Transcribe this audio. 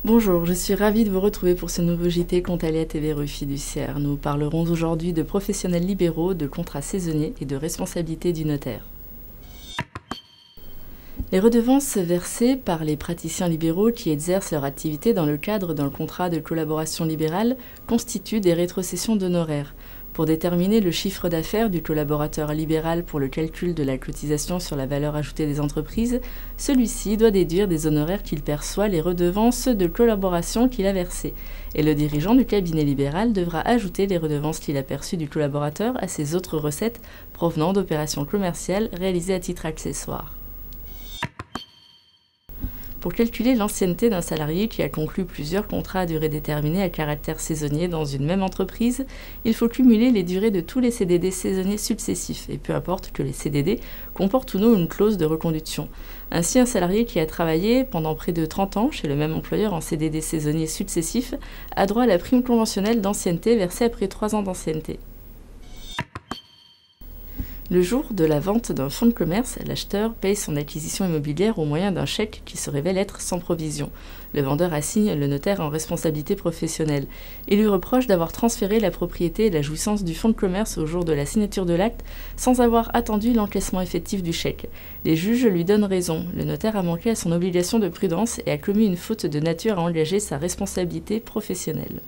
Bonjour, je suis ravie de vous retrouver pour ce nouveau JT Comptaliat et Verru fiduciaire. Nous parlerons aujourd'hui de professionnels libéraux, de contrats saisonniers et de responsabilité du notaire. Les redevances versées par les praticiens libéraux qui exercent leur activité dans le cadre d'un contrat de collaboration libérale constituent des rétrocessions d'honoraires. Pour déterminer le chiffre d'affaires du collaborateur libéral pour le calcul de la cotisation sur la valeur ajoutée des entreprises, celui-ci doit déduire des honoraires qu'il perçoit les redevances de collaboration qu'il a versées. Et le dirigeant du cabinet libéral devra ajouter les redevances qu'il a perçues du collaborateur à ses autres recettes provenant d'opérations commerciales réalisées à titre accessoire. Pour calculer l'ancienneté d'un salarié qui a conclu plusieurs contrats à durée déterminée à caractère saisonnier dans une même entreprise, il faut cumuler les durées de tous les CDD saisonniers successifs, et peu importe que les CDD comportent ou non une clause de reconduction. Ainsi, un salarié qui a travaillé pendant près de 30 ans chez le même employeur en CDD saisonnier successif a droit à la prime conventionnelle d'ancienneté versée après 3 ans d'ancienneté. Le jour de la vente d'un fonds de commerce, l'acheteur paye son acquisition immobilière au moyen d'un chèque qui se révèle être sans provision. Le vendeur assigne le notaire en responsabilité professionnelle. Il lui reproche d'avoir transféré la propriété et la jouissance du fonds de commerce au jour de la signature de l'acte sans avoir attendu l'encaissement effectif du chèque. Les juges lui donnent raison. Le notaire a manqué à son obligation de prudence et a commis une faute de nature à engager sa responsabilité professionnelle.